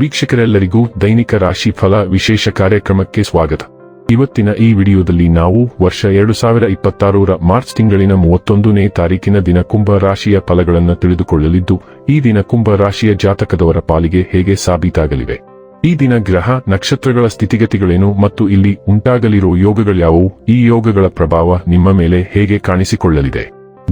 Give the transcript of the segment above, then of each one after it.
ವೀಕ್ಷಕರೆಲ್ಲರಿಗೂ ದೈನಿಕ ರಾಶಿ ಫಲ ವಿಶೇಷ ಕಾರ್ಯಕ್ರಮಕ್ಕೆ ಸ್ವಾಗತ. ಇವತ್ತಿನ ಈ ವಿಡಿಯೋದಲ್ಲಿ ನಾವು ವರ್ಷ 2026ರ ಮಾರ್ಚ್ ತಿಂಗಳಿನ 31ನೇ ತಾರೀಕಿನ ದಿನ ಕುಂಭ ರಾಶಿಯ ಫಲಗಳನ್ನು ತಿಳಿದುಕೊಳ್ಳಲಿದ್ದು, ಈ ದಿನ ಕುಂಭ ರಾಶಿಯ ಜಾತಕದವರ ಪಾಲಿಗೆ ಹೇಗೆ ಸಾಬೀತಾಗಲಿವೆ, ಈ ದಿನ ಗ್ರಹ ನಕ್ಷತ್ರಗಳ ಸ್ಥಿತಿಗತಿಗಳೇನು ಮತ್ತು ಇಲ್ಲಿ ಉಂಟಾಗಲಿರುವ ಯೋಗಗಳ್ಯಾವುವು, ಈ ಯೋಗಗಳ ಪ್ರಭಾವ ನಿಮ್ಮ ಮೇಲೆ ಹೇಗೆ ಕಾಣಿಸಿಕೊಳ್ಳಲಿದೆ,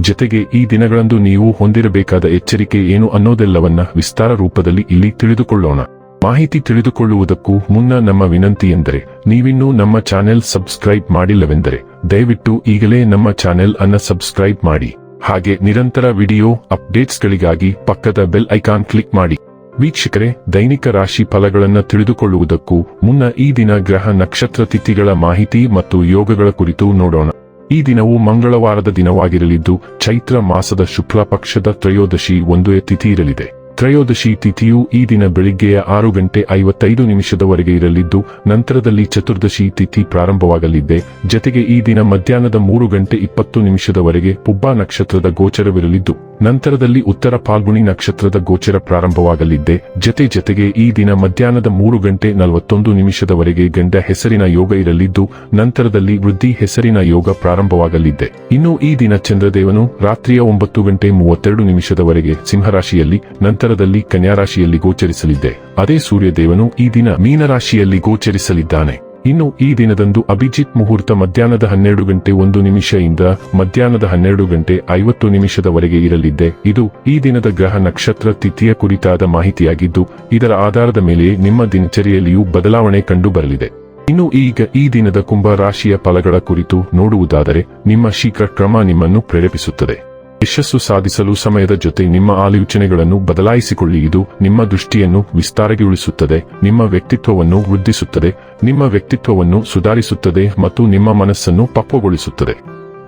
ಜೊತೆಗೆ ಈ ದಿನಗಳಂದು ನೀವು ಹೊಂದಿರಬೇಕಾದ ಎಚ್ಚರಿಕೆ ಏನು ಅನ್ನೋದೆಲ್ಲವನ್ನ ವಿಸ್ತಾರ ರೂಪದಲ್ಲಿ ಇಲ್ಲಿ ತಿಳಿದುಕೊಳ್ಳೋಣ. ಮಾಹಿತಿ ತಿಳಿದುಕೊಳ್ಳುವುದಕ್ಕೂ ಮುನ್ನ ನಮ್ಮ ವಿನಂತಿ ಎಂದರೆ, ನೀವಿನ್ನೂ ನಮ್ಮ ಚಾನೆಲ್ ಸಬ್ಸ್ಕ್ರೈಬ್ ಮಾಡಿಲ್ಲವೆಂದರೆ ದಯವಿಟ್ಟು ಈಗಲೇ ನಮ್ಮ ಚಾನೆಲ್ ಅನ್ನು ಸಬ್ಸ್ಕ್ರೈಬ್ ಮಾಡಿ. ಹಾಗೆ ನಿರಂತರ ವಿಡಿಯೋ ಅಪ್ಡೇಟ್ಸ್ಗಳಿಗಾಗಿ ಪಕ್ಕದ ಬೆಲ್ ಐಕಾನ್ ಕ್ಲಿಕ್ ಮಾಡಿ. ವೀಕ್ಷಕರೇ, ದೈನಿಕ ರಾಶಿ ಫಲಗಳನ್ನು ತಿಳಿದುಕೊಳ್ಳುವುದಕ್ಕೂ ಮುನ್ನ ಈ ದಿನ ಗ್ರಹ ನಕ್ಷತ್ರ ತಿಥಿಗಳ ಮಾಹಿತಿ ಮತ್ತು ಯೋಗಗಳ ಕುರಿತು ನೋಡೋಣ. ಈ ದಿನವು ಮಂಗಳವಾರದ ದಿನವಾಗಿರಲಿದ್ದು, ಚೈತ್ರ ಮಾಸದ ಶುಕ್ಲ ಪಕ್ಷದ ತ್ರಯೋದಶಿ 1 ತಿಥಿ ಇರಲಿದೆ. ತ್ರಯೋದಶಿ ತಿಥಿಯು ಈ ದಿನ ಬೆಳಿಗ್ಗೆಯ 6:55 ಇರಲಿದ್ದು, ನಂತರದಲ್ಲಿ ಚತುರ್ದಶಿ ತಿಥಿ ಪ್ರಾರಂಭವಾಗಲಿದೆ. ಜತೆಗೆ ಈ ದಿನ ಮಧ್ಯಾಹ್ನದ 3:20 ಪುಬ್ಬ ನಕ್ಷತ್ರದ ಗೋಚರವಿರಲಿದ್ದು, ನಂತರದಲ್ಲಿ ಉತ್ತರ ಫಾಲ್ಗುಣಿ ನಕ್ಷತ್ರದ ಗೋಚರ ಪ್ರಾರಂಭವಾಗಲಿದೆ. ಜತೆಗೆ ಈ ದಿನ ಮಧ್ಯಾಹ್ನದ 3:41 ಗಂಡ ಹೆಸರಿನ ಯೋಗ ಇರಲಿದ್ದು, ನಂತರದಲ್ಲಿ ವೃದ್ಧಿ ಹೆಸರಿನ ಯೋಗ ಪ್ರಾರಂಭವಾಗಲಿದೆ. ಇನ್ನು ಈ ದಿನ ಚಂದ್ರದೇವನು ರಾತ್ರಿಯ 9:32 ಸಿಂಹರಾಶಿಯಲ್ಲಿ, ನಂತರದಲ್ಲಿ ಕನ್ಯಾ ರಾಶಿಯಲ್ಲಿ ಗೋಚರಿಸಲಿದೆ. ಅದೇ ಸೂರ್ಯದೇವನು ಈ ದಿನ ಮೀನರಾಶಿಯಲ್ಲಿ ಗೋಚರಿಸಲಿದ್ದಾನೆ. ಇನ್ನು ಈ ದಿನದಂದು ಅಭಿಜಿತ್ ಮುಹೂರ್ತ ಮಧ್ಯಾಹ್ನದ 12:01 ಇಂದ ಮಧ್ಯಾಹ್ನದ 12:50 ಇರಲಿದೆ. ಇದು ಈ ದಿನದ ಗ್ರಹ ನಕ್ಷತ್ರ ತಿಥಿಯ ಕುರಿತಾದ ಮಾಹಿತಿಯಾಗಿದ್ದು, ಇದರ ಆಧಾರದ ಮೇಲೆ ನಿಮ್ಮ ದಿನಚರಿಯಲ್ಲಿಯೂ ಬದಲಾವಣೆ ಕಂಡು ಬರಲಿದೆ. ಇನ್ನು ಈಗ ಈ ದಿನದ ಕುಂಭ ರಾಶಿಯ ಫಲಗಳ ಕುರಿತು ನೋಡುವುದಾದರೆ, ನಿಮ್ಮ ಶೀಘ್ರ ಕ್ರಮ ನಿಮ್ಮನ್ನು ಪ್ರೇರೇಪಿಸುತ್ತದೆ. ಯಶಸ್ಸು ಸಾಧಿಸಲು ಸಮಯದ ಜೊತೆ ನಿಮ್ಮ ಆಲೋಚನೆಗಳನ್ನು ಬದಲಾಯಿಸಿಕೊಳ್ಳಿ. ಇದು ನಿಮ್ಮ ದೃಷ್ಟಿಯನ್ನು ವಿಸ್ತಾರಗೊಳಿಸುತ್ತದೆ, ನಿಮ್ಮ ವ್ಯಕ್ತಿತ್ವವನ್ನು ವೃದ್ಧಿಸುತ್ತದೆ, ನಿಮ್ಮ ವ್ಯಕ್ತಿತ್ವವನ್ನು ಸುಧಾರಿಸುತ್ತದೆ ಮತ್ತು ನಿಮ್ಮ ಮನಸ್ಸನ್ನು ಪಕ್ವಗೊಳಿಸುತ್ತದೆ.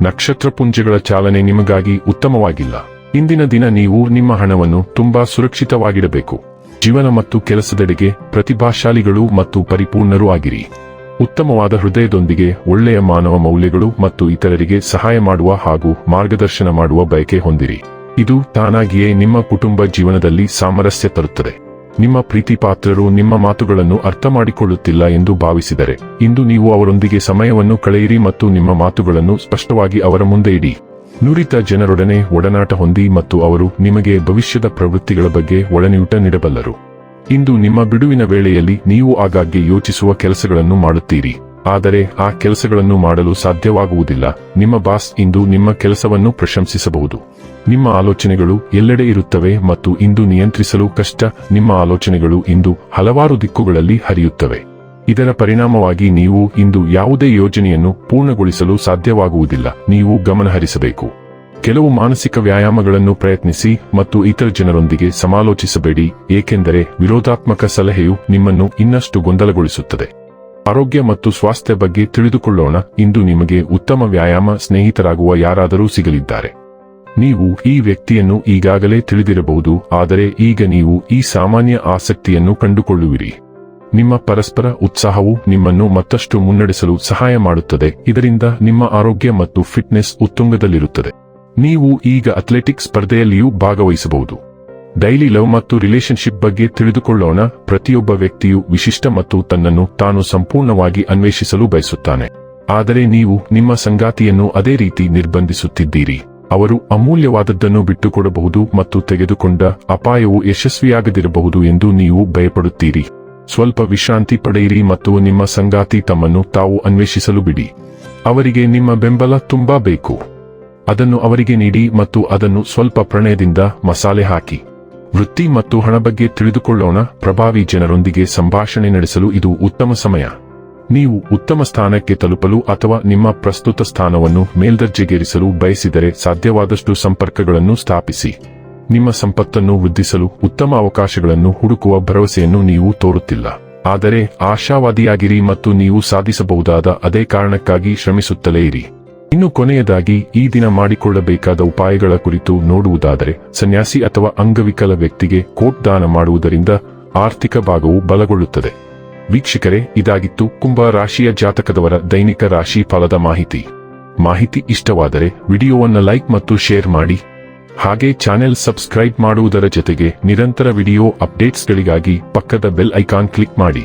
ನಕ್ಷತ್ರ ಪುಂಜಗಳ ಚಾಲನೆ ನಿಮಗಾಗಿ ಉತ್ತಮವಾಗಿಲ್ಲ. ಇಂದಿನ ದಿನ ನೀವು ನಿಮ್ಮ ಹಣವನ್ನು ತುಂಬಾ ಸುರಕ್ಷಿತವಾಗಿಡಬೇಕು. ಜೀವನ ಮತ್ತು ಕೆಲಸದೆಡೆಗೆ ಪ್ರತಿಭಾಶಾಲಿಗಳು ಮತ್ತು ಪರಿಪೂರ್ಣರೂ ಆಗಿರಿ. ಉತ್ತಮವಾದ ಹೃದಯದೊಂದಿಗೆ ಒಳ್ಳೆಯ ಮಾನವ ಮೌಲ್ಯಗಳು ಮತ್ತು ಇತರರಿಗೆ ಸಹಾಯ ಮಾಡುವ ಹಾಗೂ ಮಾರ್ಗದರ್ಶನ ಮಾಡುವ ಬಯಕೆ ಹೊಂದಿರಿ. ಇದು ತಾನಾಗಿಯೇ ನಿಮ್ಮ ಕುಟುಂಬ ಜೀವನದಲ್ಲಿ ಸಾಮರಸ್ಯ ತರುತ್ತದೆ. ನಿಮ್ಮ ಪ್ರೀತಿ ಪಾತ್ರರು ನಿಮ್ಮ ಮಾತುಗಳನ್ನು ಅರ್ಥ ಮಾಡಿಕೊಳ್ಳುತ್ತಿಲ್ಲ ಎಂದು ಭಾವಿಸಿದರೆ, ಇಂದು ನೀವು ಅವರೊಂದಿಗೆ ಸಮಯವನ್ನು ಕಳೆಯಿರಿ ಮತ್ತು ನಿಮ್ಮ ಮಾತುಗಳನ್ನು ಸ್ಪಷ್ಟವಾಗಿ ಅವರ ಮುಂದೆ ಇಡಿ. ನುರಿತ ಜನರೊಡನೆ ಒಡನಾಟ ಹೊಂದಿ ಮತ್ತು ಅವರು ನಿಮಗೆ ಭವಿಷ್ಯದ ಪ್ರವೃತ್ತಿಗಳ ಬಗ್ಗೆ ಒಳನೋಟ ನೀಡಬಲ್ಲರು. ಇಂದು ನಿಮ್ಮ ಬಿಡುವಿನ ವೇಳೆಯಲ್ಲಿ ನೀವು ಆಗಾಗ್ಗೆ ಯೋಚಿಸುವ ಕೆಲಸಗಳನ್ನು ಮಾಡುತ್ತೀರಿ, ಆದರೆ ಆ ಕೆಲಸಗಳನ್ನು ಮಾಡಲು ಸಾಧ್ಯವಾಗುವುದಿಲ್ಲ. ನಿಮ್ಮ ಬಾಸ್ ಇಂದು ನಿಮ್ಮ ಕೆಲಸವನ್ನು ಪ್ರಶಂಸಿಸಬಹುದು. ನಿಮ್ಮ ಆಲೋಚನೆಗಳು ಎಲ್ಲೆಡೆ ಇರುತ್ತವೆ ಮತ್ತು ಇಂದು ನಿಯಂತ್ರಿಸಲು ಕಷ್ಟ. ನಿಮ್ಮ ಆಲೋಚನೆಗಳು ಇಂದು ಹಲವಾರು ದಿಕ್ಕುಗಳಲ್ಲಿ ಹರಿಯುತ್ತವೆ. ಇದರ ಪರಿಣಾಮವಾಗಿ ನೀವು ಇಂದು ಯಾವುದೇ ಯೋಜನೆಯನ್ನು ಪೂರ್ಣಗೊಳಿಸಲು ಸಾಧ್ಯವಾಗುವುದಿಲ್ಲ. ನೀವು ಗಮನಹರಿಸಬೇಕು. ಕೆಲವು ಮಾನಸಿಕ ವ್ಯಾಯಾಮಗಳನ್ನು ಪ್ರಯತ್ನಿಸಿ ಮತ್ತು ಇತರ ಜನರೊಂದಿಗೆ ಸಮಾಲೋಚಿಸಬೇಡಿ, ಏಕೆಂದರೆ ವಿರೋಧಾತ್ಮಕ ಸಲಹೆಯು ನಿಮ್ಮನ್ನು ಇನ್ನಷ್ಟು ಗೊಂದಲಗೊಳಿಸುತ್ತದೆ. ಆರೋಗ್ಯ ಮತ್ತು ಸ್ವಾಸ್ಥ್ಯ ಬಗ್ಗೆ ತಿಳಿದುಕೊಳ್ಳೋಣ. ಇಂದು ನಿಮಗೆ ಉತ್ತಮ ವ್ಯಾಯಾಮ ಸ್ನೇಹಿತರಾಗುವ ಯಾರಾದರೂ ಸಿಗಲಿದ್ದಾರೆ. ನೀವು ಈ ವ್ಯಕ್ತಿಯನ್ನು ಈಗಾಗಲೇ ತಿಳಿದಿರಬಹುದು, ಆದರೆ ಈಗ ನೀವು ಈ ಸಾಮಾನ್ಯ ಆಸಕ್ತಿಯನ್ನು ಕಂಡುಕೊಳ್ಳುವಿರಿ. ನಿಮ್ಮ ಪರಸ್ಪರ ಉತ್ಸಾಹವು ನಿಮ್ಮನ್ನು ಮತ್ತಷ್ಟು ಮುನ್ನಡೆಸಲು ಸಹಾಯ ಮಾಡುತ್ತದೆ. ಇದರಿಂದ ನಿಮ್ಮ ಆರೋಗ್ಯ ಮತ್ತು ಫಿಟ್ನೆಸ್ ಉತ್ತುಂಗದಲ್ಲಿರುತ್ತದೆ. ನೀವು ಈಗ ಅಥ್ಲೆಟಿಕ್ಸ್ ಸ್ಪರ್ಧೆಯಲ್ಲಿಯೂ ಭಾಗವಹಿಸಬಹುದು. ಡೈಲಿ ಲವ್ ಮತ್ತು ರಿಲೇಶನ್ಶಿಪ್ ಬಗ್ಗೆ ತಿಳಿದುಕೊಳ್ಳೋಣ. ಪ್ರತಿಯೊಬ್ಬ ವ್ಯಕ್ತಿಯು ವಿಶಿಷ್ಟ ಮತ್ತು ತನ್ನನ್ನು ತಾನು ಸಂಪೂರ್ಣವಾಗಿ ಅನ್ವೇಷಿಸಲು ಬಯಸುತ್ತಾನೆ. ಆದರೆ ನೀವು ನಿಮ್ಮ ಸಂಗಾತಿಯನ್ನು ಅದೇ ರೀತಿ ನಿರ್ಬಂಧಿಸುತ್ತಿದ್ದೀರಿ. ಅವರು ಅಮೂಲ್ಯವಾದದ್ದನ್ನು ಬಿಟ್ಟುಕೊಡಬಹುದು ಮತ್ತು ತೆಗೆದುಕೊಂಡ ಅಪಾಯವು ಯಶಸ್ವಿಯಾಗದಿರಬಹುದು ಎಂದು ನೀವು ಭಯಪಡುತ್ತೀರಿ. ಸ್ವಲ್ಪ ವಿಶ್ರಾಂತಿ ಪಡೆಯಿರಿ ಮತ್ತು ನಿಮ್ಮ ಸಂಗಾತಿ ತಮ್ಮನ್ನು ತಾವು ಅನ್ವೇಷಿಸಲು ಬಿಡಿ. ಅವರಿಗೆ ನಿಮ್ಮ ಬೆಂಬಲ ತುಂಬಾ ಬೇಕು. ಅದನ್ನು ಅವರಿಗೆ ನೀಡಿ ಮತ್ತು ಅದನ್ನು ಸ್ವಲ್ಪ ಪ್ರಣಯದಿಂದ ಮಸಾಲೆ ಹಾಕಿ. ವೃತ್ತಿ ಮತ್ತು ಹಣ ಬಗ್ಗೆ ತಿಳಿದುಕೊಳ್ಳೋಣ. ಪ್ರಭಾವಿ ಜನರೊಂದಿಗೆ ಸಂಭಾಷಣೆ ನಡೆಸಲು ಇದು ಉತ್ತಮ ಸಮಯ. ನೀವು ಉತ್ತಮ ಸ್ಥಾನಕ್ಕೆ ತಲುಪಲು ಅಥವಾ ನಿಮ್ಮ ಪ್ರಸ್ತುತ ಸ್ಥಾನವನ್ನು ಮೇಲ್ದರ್ಜೆಗೇರಿಸಲು ಬಯಸಿದರೆ ಸಾಧ್ಯವಾದಷ್ಟು ಸಂಪರ್ಕಗಳನ್ನು ಸ್ಥಾಪಿಸಿ. ನಿಮ್ಮ ಸಂಪತ್ತನ್ನು ವೃದ್ಧಿಸಲು ಉತ್ತಮ ಅವಕಾಶಗಳನ್ನು ಹುಡುಕುವ ಭರವಸೆಯನ್ನು ನೀವು ತೋರುತ್ತಿಲ್ಲ, ಆದರೆ ಆಶಾವಾದಿಯಾಗಿರಿ ಮತ್ತು ನೀವು ಸಾಧಿಸಬಹುದಾದ ಅದೇ ಕಾರಣಕ್ಕಾಗಿ ಶ್ರಮಿಸುತ್ತಲೇ ಇರಿ. ಇನ್ನು ಕೊನೆಯದಾಗಿ ಈ ದಿನ ಮಾಡಿಕೊಳ್ಳಬೇಕಾದ ಉಪಾಯಗಳ ಕುರಿತು ನೋಡುವುದಾದರೆ, ಸನ್ಯಾಸಿ ಅಥವಾ ಅಂಗವಿಕಲ ವ್ಯಕ್ತಿಗೆ ಕೋಟ್ ದಾನ ಮಾಡುವುದರಿಂದ ಆರ್ಥಿಕ ಭಾಗವು ಬಲಗೊಳ್ಳುತ್ತದೆ. ವೀಕ್ಷಕರೇ, ಇದಾಗಿತ್ತು ಕುಂಭ ರಾಶಿಯ ಜಾತಕದವರ ದೈನಿಕ ರಾಶಿ ಫಲದ ಮಾಹಿತಿ ಇಷ್ಟವಾದರೆ ವಿಡಿಯೋವನ್ನು ಲೈಕ್ ಮತ್ತು ಶೇರ್ ಮಾಡಿ. ಹಾಗೆ ಚಾನೆಲ್ ಸಬ್ಸ್ಕ್ರೈಬ್ ಮಾಡುವುದರ ಜೊತೆಗೆ ನಿರಂತರ ವಿಡಿಯೋ ಅಪ್ಡೇಟ್ಸ್ಗಳಿಗಾಗಿ ಪಕ್ಕದ ಬೆಲ್ ಐಕಾನ್ ಕ್ಲಿಕ್ ಮಾಡಿ.